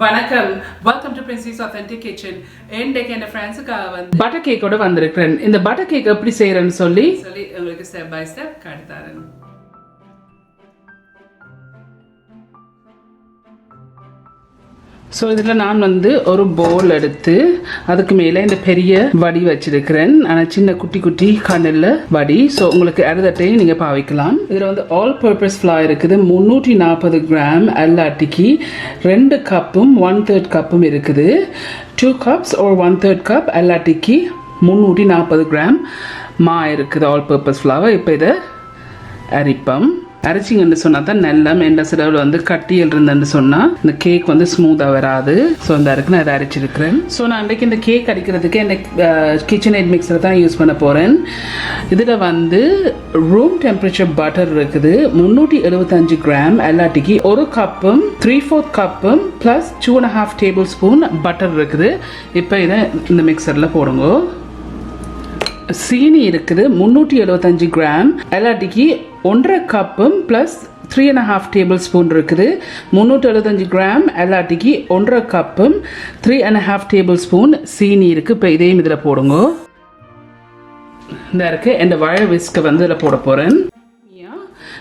வணக்கம், welcome to Princy's Authentic Kitchen. இன்றைக்கு என் ஃப்ரெண்ட்ஸுக்காக வந்து பட்டர் கேக்கோட வந்திருக்கிறேன். இந்த பட்டர் கேக் எப்படி செய்யறேன்னு சொல்லி உங்களுக்கு ஸ்டெப் பை ஸ்டெப் காட்டுறேன். ஸோ இதில் நான் வந்து ஒரு பவுல் எடுத்து அதுக்கு மேலே இந்த பெரிய வடி வச்சிருக்கிறேன். ஆனால் சின்ன குட்டி குட்டி கண்ணில் வடி. ஸோ உங்களுக்கு அறுதட்டையும் நீங்கள் பாவிக்கலாம். இதில் வந்து ஆல் பர்பஸ் ஃப்ளார் இருக்குது. 340 கிராம் அல்லாட்டிக்கு 2 கப்பும் 1/3 கப்பும் இருக்குது. 2 cups or 1/3 கப் அல்லாட்டிக்கு 340 கிராம் மா இருக்குது ஆல் பர்பஸ் ஃப்ளார். இப்போ இதை அரிப்பம் அரைச்சிங்கன்னு சொன்னால் தான் நல்ல மெண்ட சிலவில் வந்து கட்டியல் இருந்தேன்னு சொன்னால் இந்த கேக் வந்து ஸ்மூத்தாக வராது. ஸோ அந்த அரைக்கு நான் இதை அரைச்சிருக்கிறேன். ஸோ நான் இன்றைக்கி இந்த கேக் அடிக்கிறதுக்கு இந்த கிச்சன் எய்ட் மிக்சரை தான் யூஸ் பண்ண போகிறேன். இதில் வந்து ரூம் டெம்பரேச்சர் பட்டர் இருக்குது. 375 கிராம் எல்லாட்டிக்கு 1 கப்பும் 3/4 கப்பும் ப்ளஸ் 2.5 டேபிள் ஸ்பூன் பட்டர் இருக்குது. இப்போ இதை இந்த மிக்சரில் போடுங்க. சீனி இருக்குது 375 கிராம் எல்லாட்டிக்கு 1/2 கப்பும் ப்ளஸ் 3.5 டேபிள் ஸ்பூன் இருக்குது. 375 கிராம் எல்லாட்டிக்கு 1/2 கப்பும் 3.5 டேபிள் ஸ்பூன் சீனி இருக்குது. இப்போ இதையும் இதில் போடுங்க. இந்த இருக்கு இந்த வாழை விஸ்கை வந்து இதில் போட போகிறேன்.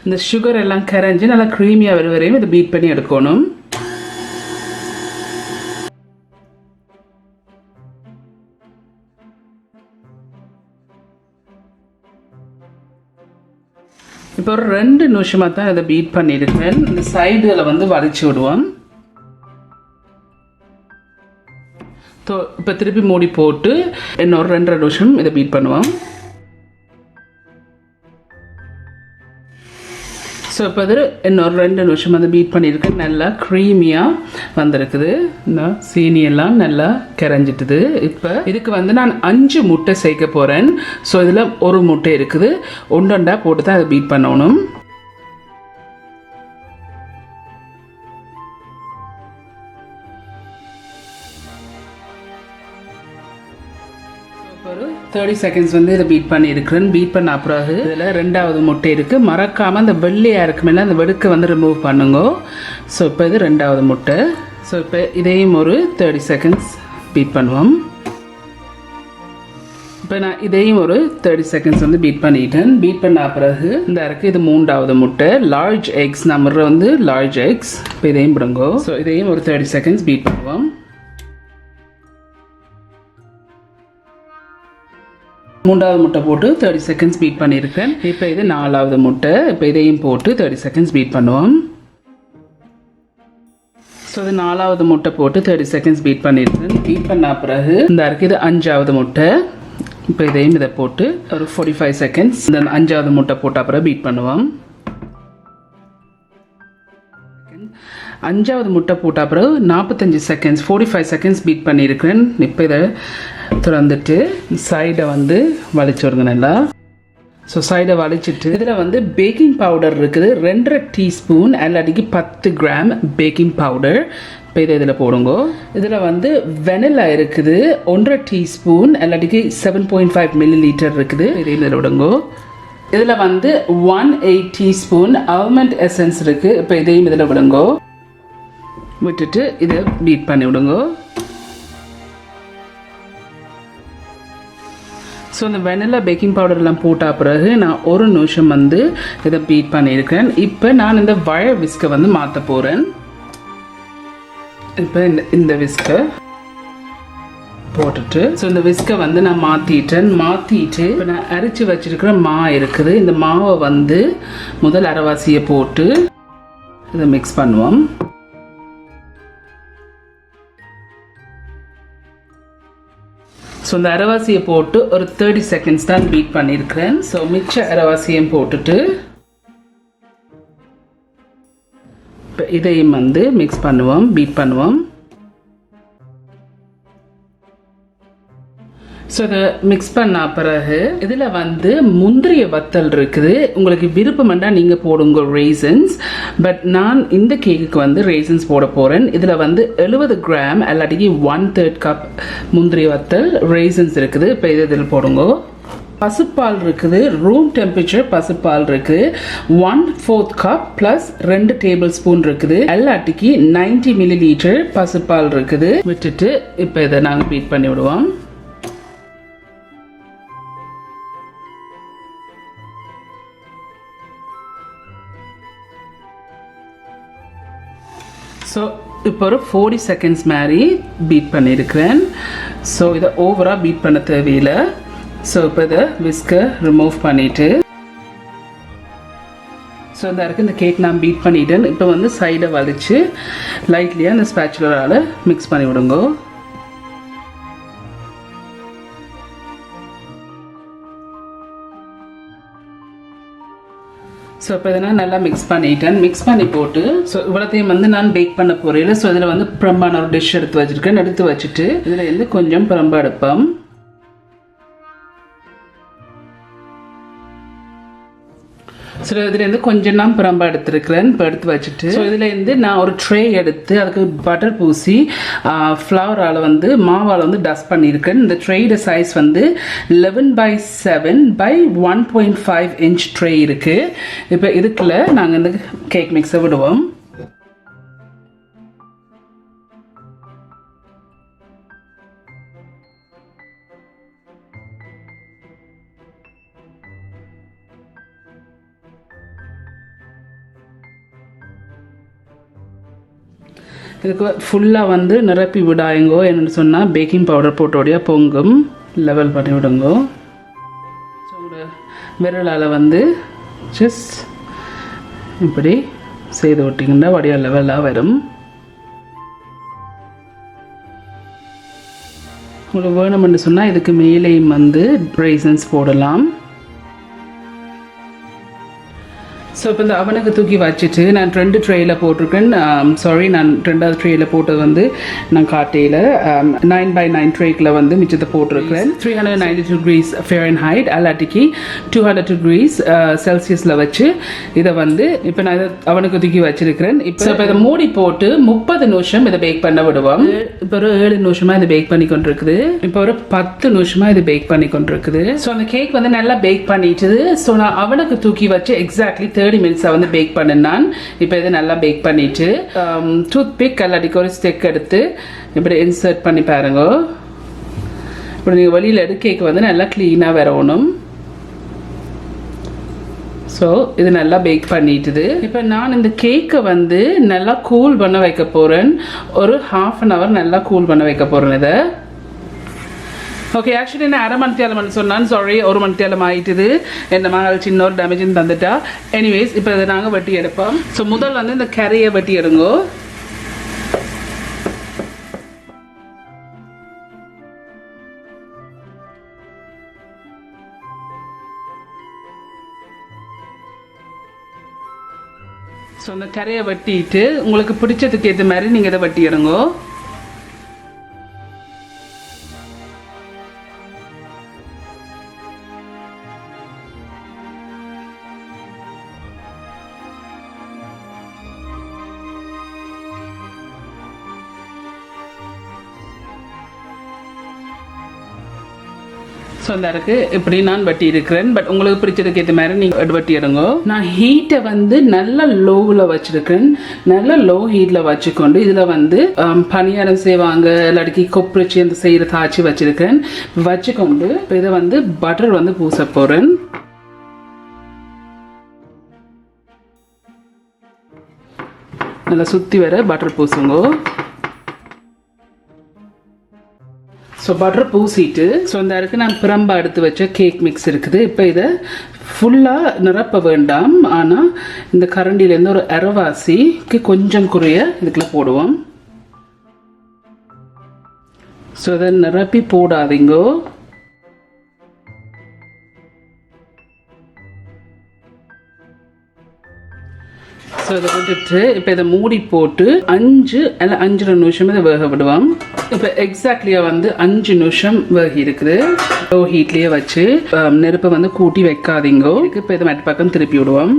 இந்த சுகர் எல்லாம் கரைஞ்சி நல்லா க்ரீமியாக வர வரையும் இதை பீட் பண்ணி எடுக்கணும். இப்போ ஒரு 2 நிமிஷமாக தான் இதை பீட் பண்ணியிருக்கேன். இந்த சைடில் வந்து வலிச்சு விடுவோம். இப்போ திருப்பி மூடி போட்டு இன்னொரு 2.5 நிமிஷம் இதை பீட் பண்ணுவோம். ஸோ இப்போ இது இன்னொரு 2 நிமிஷம் வந்து பீட் பண்ணியிருக்கேன். நல்லா க்ரீமியாக வந்திருக்குது. இந்த சீனி எல்லாம் நல்லா கரைஞ்சிட்டுது. இப்போ இதுக்கு வந்து நான் 5 முட்டை சேர்க்க போகிறேன். ஸோ இதில் ஒரு முட்டை இருக்குது. ஒன்றா போட்டு தான் அதை பீட் பண்ணணும். ஒரு 30 செகண்ட்ஸ் வந்து இதை பீட் பண்ணியிருக்கிறேன். பீட் பண்ண பிறகு இதில் 2வது முட்டை இருக்குது. மறக்காமல் அந்த வெள்ளையாக இருக்குமில்ல அந்த வெடுக்கை வந்து ரிமூவ் பண்ணுங்க. ஸோ இப்போ இது 2வது முட்டை. ஸோ இப்போ இதையும் ஒரு 30 செகண்ட்ஸ் பீட் பண்ணுவோம். இப்போ நான் இதையும் ஒரு 30 செகண்ட்ஸ் வந்து பீட் பண்ணிட்டேன். பீட் பண்ண பிறகு இந்த இருக்குது இது 3வது முட்டை. லார்ஜ் எக்ஸ் நம்பர் வந்து லார்ஜ் எக்ஸ். இப்போ இதையும் விடுங்கோ. ஸோ இதையும் ஒரு 30 செகண்ட்ஸ் பீட் பண்ணுவோம். 3வது முட்டை போட்டு 30 செகண்ட்ஸ் பீட் பண்ணியிருக்கேன். இப்போ இது 4வது முட்டை. இப்போ இதையும் போட்டு 30 செகண்ட்ஸ் பீட் பண்ணுவோம். ஸோ இது 4வது முட்டை போட்டு 30 செகண்ட்ஸ் பீட் பண்ணியிருக்கேன். பீட் பண்ண பிறகு இந்த இருக்குது 5வது முட்டை. இப்போ இதையும் இதை போட்டு ஒரு 45 செகண்ட்ஸ் இந்த 5வது முட்டை போட்ட அப்புறம் பீட் பண்ணுவோம். 5வது முட்டை போட்ட அப்புறம் 45 செகண்ட்ஸ் 45 செகண்ட்ஸ் பீட் பண்ணியிருக்கிறேன். இப்போ இதை திறந்துட்டு சைடை வந்து வலிச்சுடுங்க நல்லா. ஸோ சைடை வலிச்சிட்டு இதில் வந்து பேக்கிங் பவுடர் இருக்குது. 2.5 டீஸ்பூன் எல்லாட்டிக்கு 10 கிராம் பேக்கிங் பவுடர். இப்போ இதை இதில் போடுங்க. இதில் வந்து வெனிலா இருக்குது 1.5 டீஸ்பூன் எல்லாட்டிக்கு 7.5 மில்லிலிட்டர் இருக்குது. இதையும் இதில் விடுங்க. இதில் வந்து 1/8 டீஸ்பூன் ஆல்மண்ட் எசன்ஸ் இருக்குது. இப்போ இதையும் இதில் விடுங்க. விட்டுட்டு இதை பீட் பண்ணி விடுங்க. ஸோ இந்த வெனிலா பேக்கிங் பவுடர்லாம் போட்ட பிறகு நான் ஒரு நிமிஷம் வந்து இதை பீட் பண்ணியிருக்கேன். இப்போ நான் இந்த வாழை விஸ்கை வந்து மாற்ற போகிறேன். இப்போ இந்த விஸ்கை போட்டுட்டு ஸோ இந்த விஸ்கை வந்து நான் மாற்றிட்டு இப்போ நான் அரைச்சி வச்சிருக்கிற மா இருக்குது. இந்த மாவை வந்து முதல் அரைவாசியை போட்டு இதை மிக்ஸ் பண்ணுவோம். ஸோ இந்த அரைவாசியை போட்டு ஒரு 30 செகண்ட்ஸ் தான் பீட் பண்ணியிருக்கிறேன். ஸோ மிச்ச அரைவாசியும் போட்டுட்டு இப்போ இதையும் வந்து மிக்ஸ் பண்ணுவோம், பீட் பண்ணுவோம். ஸோ இதை மிக்ஸ் பண்ண பிறகு இதில் வந்து முந்திரிய வத்தல் இருக்குது. உங்களுக்கு விருப்பம்னா நீங்கள் போடுங்க ரேசன்ஸ். பட் நான் இந்த கேக்குக்கு வந்து ரேசன்ஸ் போட போகிறேன். இதில் வந்து 70 கிராம் எல்லாட்டிக்கு 1/3 கப் முந்திரிய வத்தல் ரேசன்ஸ் இருக்குது. இப்போ இதில் போடுங்க. பசுப்பால் இருக்குது, ரூம் டெம்பரேச்சர் பசுப்பால் இருக்குது. 1/4 கப் ப்ளஸ் 2 டேபிள் ஸ்பூன் இருக்குது. எல்லாட்டிக்கு 90 ml பசுப்பால் இருக்குது. விட்டுட்டு இப்போ இதை நாங்கள் பீட் பண்ணி விடுவோம். ஸோ இப்போ ஒரு 40 செகண்ட்ஸ் மாதிரி பீட் பண்ணியிருக்கிறேன். ஸோ இதை ஓவராக பீட் பண்ண தேவையில்லை. ஸோ இப்போ இதை விஸ்கை ரிமூவ் பண்ணிவிட்டு ஸோ இந்த இருக்குது இந்த கேக் நான் பீட் பண்ணிட்டேன். இப்போ வந்து சைடை வலிச்சு லைட்லியாக இந்த ஸ்பேச்சுலரால் மிக்ஸ் பண்ணி விடுங்க. ஸோ இப்போ இதை நான் நல்லா மிக்ஸ் பண்ணிட்டேன். மிக்ஸ் பண்ணி போட்டு ஸோ இவ்வளோத்தையும் வந்து நான் பேக் பண்ண போகிறேன். ஸோ இதில் வந்து பிரம்பான ஒரு டிஷ் எடுத்து வச்சுருக்கேன். எடுத்து வச்சுட்டு இதில் வந்து கொஞ்சம் பிரம்பா எடுப்போம். ஸோ இதுலேருந்து கொஞ்சம் நான் பிரம்பா எடுத்துருக்கிறேன். இப்போ எடுத்து வச்சுட்டு ஸோ இதுலேருந்து நான் ஒரு ட்ரே எடுத்து அதுக்கு பட்டர் பூசி ஃப்ளவரால் வந்து மாவால் வந்து டஸ்ட் பண்ணியிருக்கேன். இந்த ட்ரேயோட சைஸ் வந்து 11/7 by 1.5 inch ட்ரே இருக்குது. இப்போ இதுக்குள்ளே நாங்கள் இந்த கேக் மிக்ஸை விடுவோம். இதுக்கு ஃபுல்லாக வந்து நிரப்பி விடாயுங்கோ. என்னென்னு சொன்னால் பேக்கிங் பவுடர் போட்டோடைய பொங்கும் லெவல் பண்ணி விடுங்கோ. ஸோ உங்களோட விரலால் வந்து ஜஸ்ட் இப்படி செய்து விட்டிங்கன்னா வடியா லெவலாக வரும். உங்களுக்கு வேணும்னு சொன்னால் இதுக்கு மேலேயும் வந்து ரேசன்ஸ் போடலாம். ஸோ இப்போ இந்த அவனுக்கு தூக்கி வச்சுட்டு நான் 2 ட்ரேயில் போட்டிருக்கேன். சாரி, நான் 2வது ட்ரேயில் போட்டது வந்து நான் காட்டையில் 9/9 ட்ரேக்கில் வந்து மிச்சத்தை போட்டிருக்கிறேன். 390 degrees Fahrenheit அல்லாட்டிக்கு 200 degrees செல்சியஸில் வச்சு இதை வந்து இப்போ நான் இதை அவனுக்கு தூக்கி வச்சிருக்கிறேன். இப்போ இதை மூடி போட்டு 30 நிமிஷம் இதை பேக் பண்ண விடுவோம். இப்போ ஒரு 7 நிமிஷமாக இதை பேக் பண்ணி கொண்டிருக்குது. இப்போ ஒரு 10 நிமிஷமாக இதை பேக் பண்ணி கொண்டிருக்குது. ஸோ அந்த கேக் வந்து நல்லா பேக் பண்ணிட்டுது. ஸோ நான் அவனுக்கு தூக்கி வச்சு எக்ஸாக்ட்லி 30 மினிட்ஸை வந்து பேக் பண்ணினான். இப்போ இதை நல்லா பேக் பண்ணிவிட்டு டூத் பிக் அல்லாட்டிக்கு ஒரு ஸ்டெக் எடுத்து இப்படி இன்சர்ட் பண்ணி பாருங்க. இப்படி நீங்கள் வெளியில் கேக் வந்து நல்லா க்ளீனாக வரணும். ஸோ இது நல்லா பேக் பண்ணிட்டுது. இப்போ நான் இந்த கேக்கை வந்து நல்லா கூல் பண்ண வைக்க போகிறேன். ஒரு 1/2 an hour நல்லா கூல் பண்ண வைக்க போகிறேன் இதை. ஓகே, ஆக்சுவலி நான் 1/2 மணித்தேலம் சொன்னான். சாரி, 1 மணித்தேலம் ஆகிட்டுது. என்ன மகள் சின்ன ஒரு டேமேஜும் தந்துட்டா. எனிவேஸ் இப்போ இதை நாங்கள் வெட்டி எடுப்போம். ஸோ முதல் வந்து இந்த கரையை வெட்டி எடுங்கோ. ஸோ அந்த கரையை வெட்டிட்டு உங்களுக்கு பிடிச்சதுக்கு ஏற்ற மாதிரி நீங்கள் இதை வெட்டி எடுங்கோ. ஸோ அந்த இருக்குது இப்படி நான் வட்டி இருக்கிறேன். பட் உங்களுக்கு பிடிச்சதுக்கு ஏற்ற மாதிரி நீங்கள் வட்டி எடுங்க. நான் ஹீட்டை வந்து நல்ல லோவில் வச்சுருக்கேன். நல்ல லோ ஹீட்டில் வச்சுக்கொண்டு இதில் வந்து பணியாரம் செய்வாங்க இல்லாட்டி கொப்பரிச்சு அந்த செய்கிற தாச்சி வச்சுருக்கேன். வச்சுக்கொண்டு இதை வந்து பட்டர் வந்து பூச போகிறேன். நல்லா சுற்றி வர பட்டர் பூசுங்கோ. ஸோ பட்டர் பூசிட்டு ஸோ இந்த இருக்குது நான் பிரம்பா எடுத்து வச்ச கேக் மிக்ஸ் இருக்குது. இப்போ இதை ஃபுல்லாக நிரப்ப வேண்டாம். ஆனால் இந்த கரண்டிலேருந்து ஒரு அரைவாசிக்கு கொஞ்சம் குறைய இதுக்குள்ள போடுவோம். ஸோ இதை நிரப்பி போடாதீங்கோ. ஸோ இதை விட்டுட்டு இப்போ இதை மூடி போட்டு 5 இல்லை 5.5 நிமிஷம் இதை வேக விடுவோம். இப்போ எக்ஸாக்ட்லியாக வந்து 5 நிமிஷம் வேகி இருக்குது. லோ ஹீட்லேயே வச்சு நெருப்பை வந்து கூட்டி வைக்காதீங்கோ. இப்போ இதை மற்ற பக்கம் திருப்பி விடுவோம்.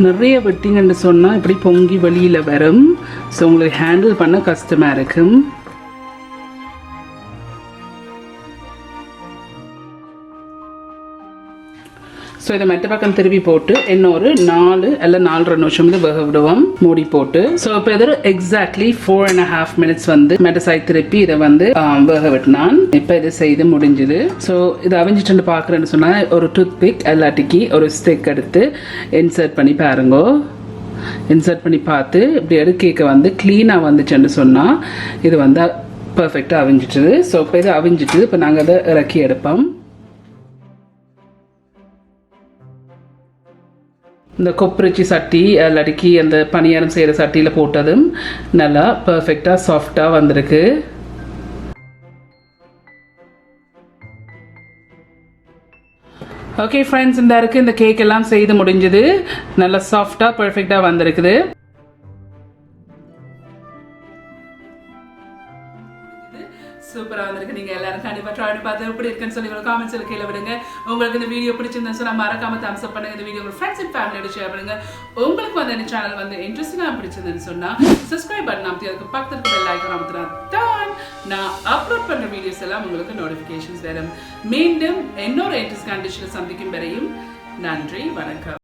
நிறைய விட்டிங்கன்னு சொன்னால் இப்படி பொங்கி வெளியில் வரும். ஸோ உங்களுக்கு ஹேண்டில் பண்ண கஷ்டமாக இருக்கும். ஸோ இதை மெட்ட பக்கம் திருப்பி போட்டு இன்னொரு 4 அல்ல 4.5 நிமிஷம் வந்து வேக விடுவோம் மூடி போட்டு. ஸோ இப்போ இது எக்ஸாக்ட்லி 4.5 minutes வந்து மெட்டசாய் திருப்பி இதை வந்து வேக விட்டுனான். இப்போ இது செய்து முடிஞ்சுது. ஸோ இதை அவிஞ்சிட்டு பார்க்குறேன்னு சொன்னால் ஒரு டூத் பிக் எல்லாட்டிக்கு ஒரு ஸ்டிக் எடுத்து இன்சர்ட் பண்ணி பாருங்கோ. இன்சர்ட் பண்ணி பார்த்து இப்படி எடுக்க வந்து க்ளீனாக வந்துச்சுன்னு சொன்னால் இது வந்து பர்ஃபெக்டாக அவிஞ்சிட்டுது. ஸோ இப்போ இது அவிஞ்சிட்டு இப்போ நாங்கள் அதை இறக்கி எடுப்போம். இந்த கொப்பரிச்சி சட்டி இல்லாட்டிக்கு அந்த பணியாரம் செய்கிற சட்டியில் போட்டதும் நல்லா பர்ஃபெக்டாக சாஃப்டாக வந்திருக்கு. ஓகே ஃப்ரெண்ட்ஸ், இந்த இருக்குது இந்த கேக் எல்லாம் செய்து முடிஞ்சது. நல்லா சாஃப்டாக பர்ஃபெக்டாக வந்திருக்குது. சூப்பராக வந்திருக்கு. நீங்கள் எல்லாரும் கண்டிப்பாக ட்ரை பண்ணி பார்த்து எப்படி இருக்குன்னு சொல்லி ஒரு காமெண்ட்ஸில் கீழே விடுங்க. உங்களுக்கு இந்த வீடியோ பிடிச்சிருந்தேன் சொன்னால் மறக்காம தம்ஸ் அப் பண்ணுங்க. இந்த வீடியோ உங்கள் ஃப்ரெண்ட்ஸ் அண்ட் ஃபேமிலியோட ஷேர் பண்ணுங்க. உங்களுக்கு வந்து இந்த சேனல் வந்து இன்ட்ரெஸ்டிங்காக பிடிச்சதுன்னு சொன்னால் சப்ஸ்கிரைப் பட்டன் அமைத்து அதுக்கு பக்கத்துக்கு பெல் ஐக்கான் அமைத்துனா தான் நான் அப்லோட் பண்ணுற வீடியோஸ் எல்லாம் உங்களுக்கு நோட்டிஃபிகேஷன்ஸ் வரும். மீண்டும் இன்னொரு இன்ட்ரெஸ்ட் கண்டிஷனை சந்திக்கும் வரையும் நன்றி, வணக்கம்.